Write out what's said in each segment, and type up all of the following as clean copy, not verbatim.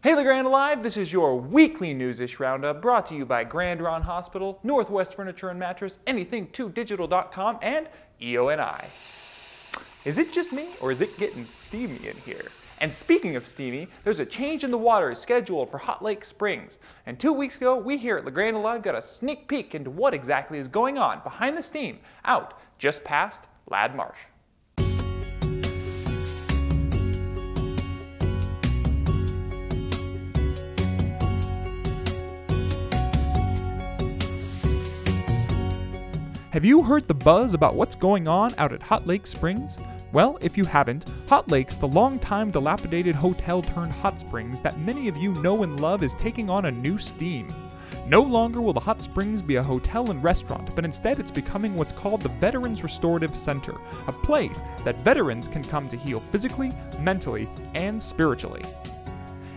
Hey Grande Alive, this is your weekly Newsish Roundup brought to you by Grande Hospital, Northwest Furniture and Mattress, Anything2Digital.com, and EONI. Is it just me, or is it getting steamy in here? And speaking of steamy, there's a change in the waters scheduled for Hot Lake Springs. And 2 weeks ago, we here at Grande Alive got a sneak peek into what exactly is going on behind the steam out just past Ladd Marsh. Have you heard the buzz about what's going on out at Hot Lake Springs? Well, if you haven't, Hot Lakes, the long-time dilapidated hotel turned hot springs that many of you know and love, is taking on a new steam. No longer will the hot springs be a hotel and restaurant, but instead it's becoming what's called the Veterans Restorative Center, a place that veterans can come to heal physically, mentally, and spiritually.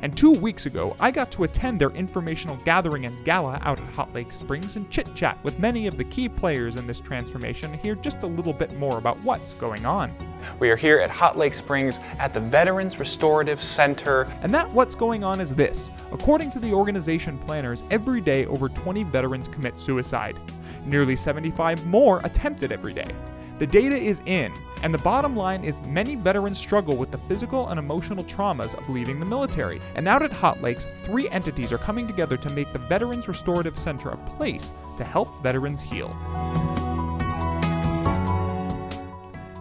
And 2 weeks ago, I got to attend their informational gathering and gala out at Hot Lake Springs and chit-chat with many of the key players in this transformation and hear just a little bit more about what's going on. We are here at Hot Lake Springs at the Veterans Restorative Center. And that what's going on is this. According to the organization planners, every day over 20 veterans commit suicide. Nearly 75 more attempt it every day. The data is in, and the bottom line is many veterans struggle with the physical and emotional traumas of leaving the military. And out at Hot Lakes, 3 entities are coming together to make the Veterans Restorative Center a place to help veterans heal.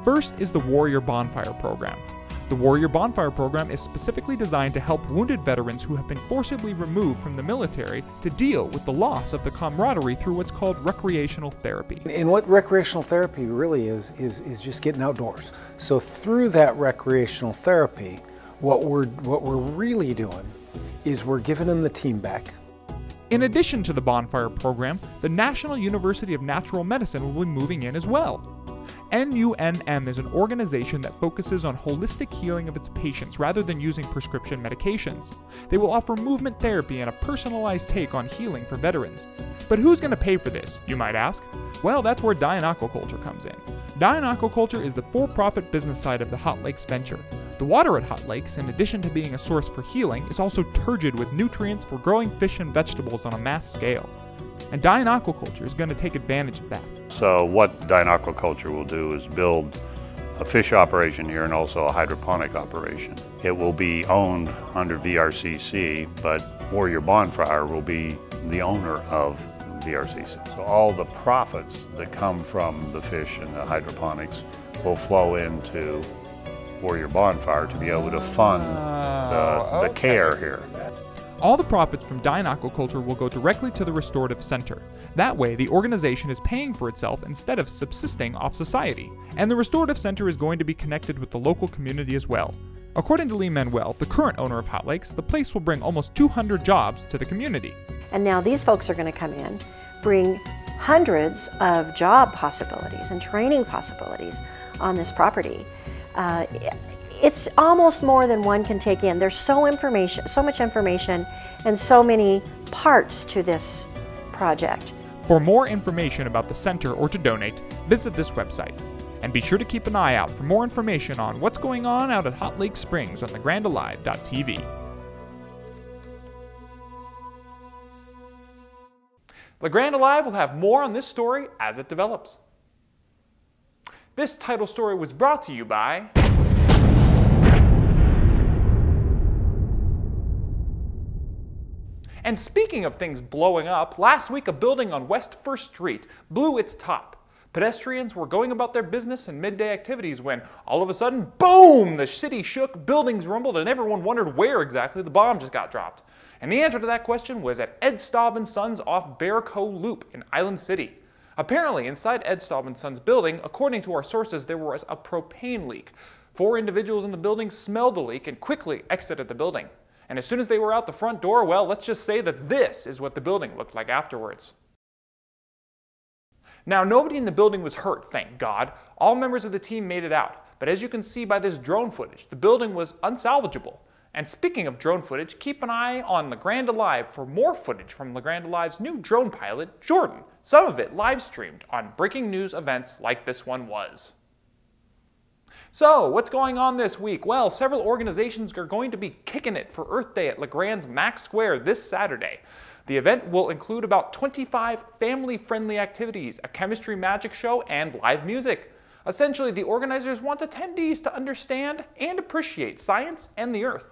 First is the Warrior Bonfire Program. The Warrior Bonfire Program is specifically designed to help wounded veterans who have been forcibly removed from the military to deal with the loss of the camaraderie through what's called recreational therapy. And what recreational therapy really is just getting outdoors. So through that recreational therapy, what we're really doing is we're giving them the team back. In addition to the Bonfire Program, the National University of Natural Medicine will be moving in as well. NUNM is an organization that focuses on holistic healing of its patients rather than using prescription medications. They will offer movement therapy and a personalized take on healing for veterans. But who's going to pay for this, you might ask? Well, that's where Dye & Aquaculture comes in. Dye & Aquaculture is the for-profit business side of the Hot Lakes venture. The water at Hot Lakes, in addition to being a source for healing, is also turgid with nutrients for growing fish and vegetables on a mass scale. And Dye & Aquaculture is going to take advantage of that. So what Dye & Aquaculture will do is build a fish operation here and also a hydroponic operation. It will be owned under VRCC, but Warrior Bonfire will be the owner of VRCC. So all the profits that come from the fish and the hydroponics will flow into Warrior Bonfire to be able to fund the care here. All the profits from Dye & Aquaculture will go directly to the Restorative Center. That way, the organization is paying for itself instead of subsisting off society. And the Restorative Center is going to be connected with the local community as well. According to Lee Manuel, the current owner of Hot Lakes, the place will bring almost 200 jobs to the community. And now these folks are going to come in, bring hundreds of job possibilities and training possibilities on this property. It's almost more than one can take in. There's so much information and so many parts to this project. For more information about the center or to donate, visit this website. And be sure to keep an eye out for more information on what's going on out at Hot Lake Springs on thegrandealive.tv. The Grande Alive will have more on this story as it develops. This title story was brought to you by And speaking of things blowing up, last week a building on West 1st Street blew its top. Pedestrians were going about their business and midday activities when, all of a sudden, boom! The city shook, buildings rumbled, and everyone wondered where exactly the bomb just got dropped. And the answer to that question was at Ed Staub & Sons off Bear Cove Loop in Island City. Apparently, inside Ed Staub & Sons building, according to our sources, there was a propane leak. 4 individuals in the building smelled the leak and quickly exited the building. And as soon as they were out the front door, well, let's just say that this is what the building looked like afterwards. Now, nobody in the building was hurt, thank God. All members of the team made it out. But as you can see by this drone footage, the building was unsalvageable. And speaking of drone footage, keep an eye on The Grande Alive for more footage from The Grande Alive's new drone pilot, Jordan. Some of it live streamed on breaking news events like this one was. So, what's going on this week? Well, several organizations are going to be kicking it for Earth Day at LeGrande's Mac Square this Saturday. The event will include about 25 family-friendly activities, a chemistry magic show, and live music. Essentially, the organizers want attendees to understand and appreciate science and the Earth.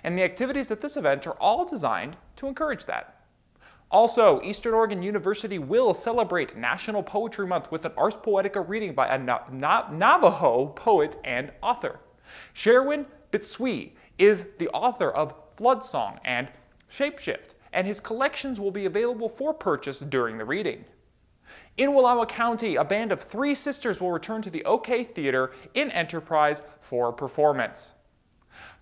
And the activities at this event are all designed to encourage that. Also, Eastern Oregon University will celebrate National Poetry Month with an Ars Poetica reading by a Navajo poet and author. Sherwin Bitsui is the author of Flood Song and Shapeshift, and his collections will be available for purchase during the reading. In Wallowa County, a band of 3 sisters will return to the OK Theater in Enterprise for a performance.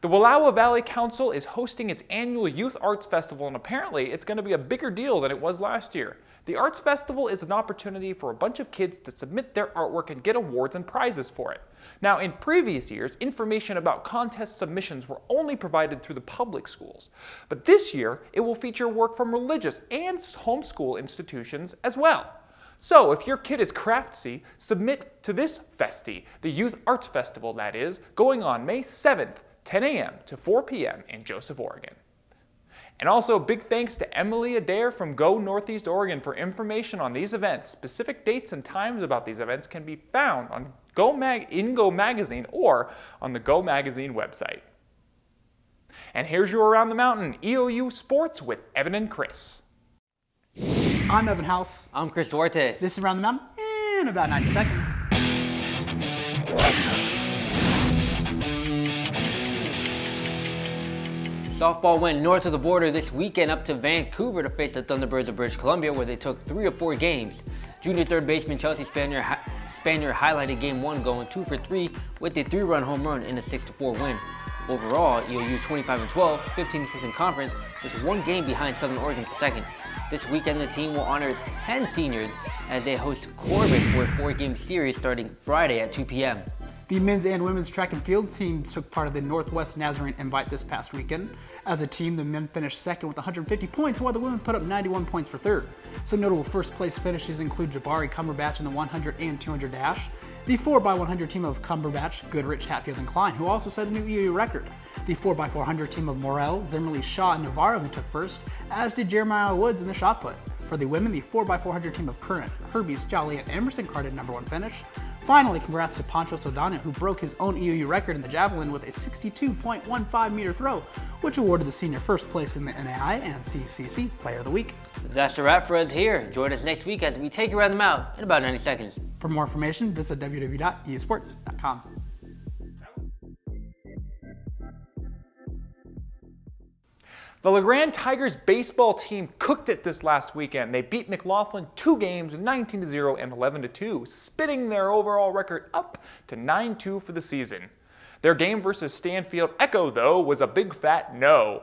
The Wallowa Valley Council is hosting its annual Youth Arts Festival, and apparently it's going to be a bigger deal than it was last year. The Arts Festival is an opportunity for a bunch of kids to submit their artwork and get awards and prizes for it. Now, in previous years, information about contest submissions were only provided through the public schools. But this year, it will feature work from religious and homeschool institutions as well. So, if your kid is craftsy, submit to this festy, the Youth Arts Festival that is, going on May 7th, 10 a.m. to 4 p.m. in Joseph, Oregon. And also, big thanks to Emily Adair from Go Northeast Oregon for information on these events. Specific dates and times about these events can be found on Go Magazine or on the Go Magazine website. And here's your Around the Mountain EOU Sports with Evan and Chris. I'm Evan House. I'm Chris Duarte. This is Around the Mountain in about 90 seconds. Softball went north of the border this weekend up to Vancouver to face the Thunderbirds of British Columbia, where they took 3 of 4 games. Junior third baseman Chelsea Spanier highlighted Game 1 going 2 for 3 with a 3-run home run in a 6-4 win. Overall, EOU 25-12, 15-6 in conference, just 1 game behind Southern Oregon for second. This weekend, the team will honor its 10 seniors as they host Corbin for a 4-game series starting Friday at 2 p.m. The men's and women's track and field teams took part of the Northwest Nazarene Invite this past weekend. As a team, the men finished second with 150 points, while the women put up 91 points for third. Some notable first-place finishes include Jabari Cumberbatch in the 100 and 200 dash, the 4x100 team of Cumberbatch, Goodrich, Hatfield, and Klein, who also set a new EOU record, the 4x400 team of Morrell, Zimmerly, Shaw, and Navarro, who took first, as did Jeremiah Woods in the shot put. For the women, the 4x400 team of Current, Herbies, Jolly, and Emerson carded #1 finish. Finally, congrats to Pancho Saldana, who broke his own EOU record in the javelin with a 62.15 meter throw, which awarded the senior first place in the NAI and CCC Player of the Week. That's a wrap for us here. Join us next week as we take you around the mountain in about 90 seconds. For more information, visit www.eosports.com. The LeGrande Tigers baseball team cooked it this last weekend. They beat McLaughlin 2 games, 19-0 and 11-2, spinning their overall record up to 9-2 for the season. Their game versus Stanfield Echo, though, was a big fat no.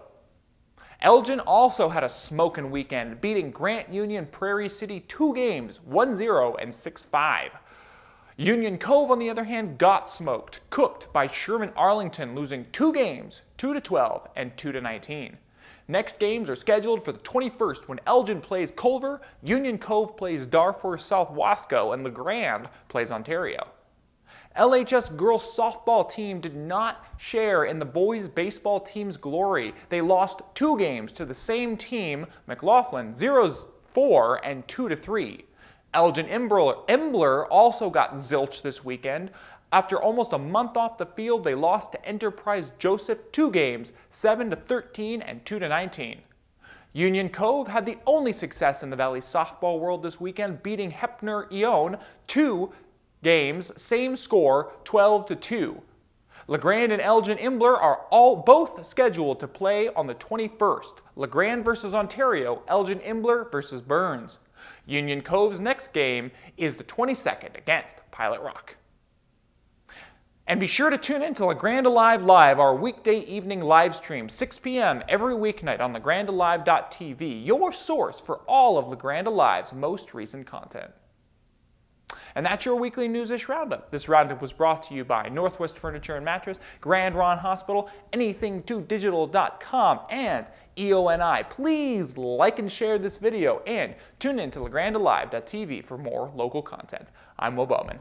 Elgin also had a smoking weekend, beating Grant Union Prairie City 2 games, 1-0 and 6-5. Union Cove, on the other hand, got smoked, cooked by Sherman Arlington, losing 2 games, 2-12 and 2-19. Next games are scheduled for the 21st when Elgin plays Culver, Union Cove plays Darfur South Wasco, and LeGrande plays Ontario. LHS girls softball team did not share in the boys baseball team's glory. They lost 2 games to the same team, McLaughlin, 0-4 and 2-3. Elgin Embler also got zilch this weekend. After almost a month off the field, they lost to Enterprise Joseph 2 games, 7-13 and 2-19. Union Cove had the only success in the Valley softball world this weekend, beating Heppner EONI 2 games, same score, 12-2. LeGrande and Elgin Embler are both scheduled to play on the 21st. LeGrande versus Ontario, Elgin Embler versus Burns. Union Cove's next game is the 22nd against Pilot Rock. And be sure to tune in to LeGrande Alive Live, our weekday evening live stream, 6 p.m. every weeknight on LeGrandeAlive.tv, your source for all of LeGrande Alive's most recent content. And that's your weekly Newsish Roundup. This roundup was brought to you by Northwest Furniture and Mattress, Grand Ronde Hospital, Anything2Digital.com, and EONI. Please like and share this video, and tune in to LeGrandeAlive.tv for more local content. I'm Will Bowman.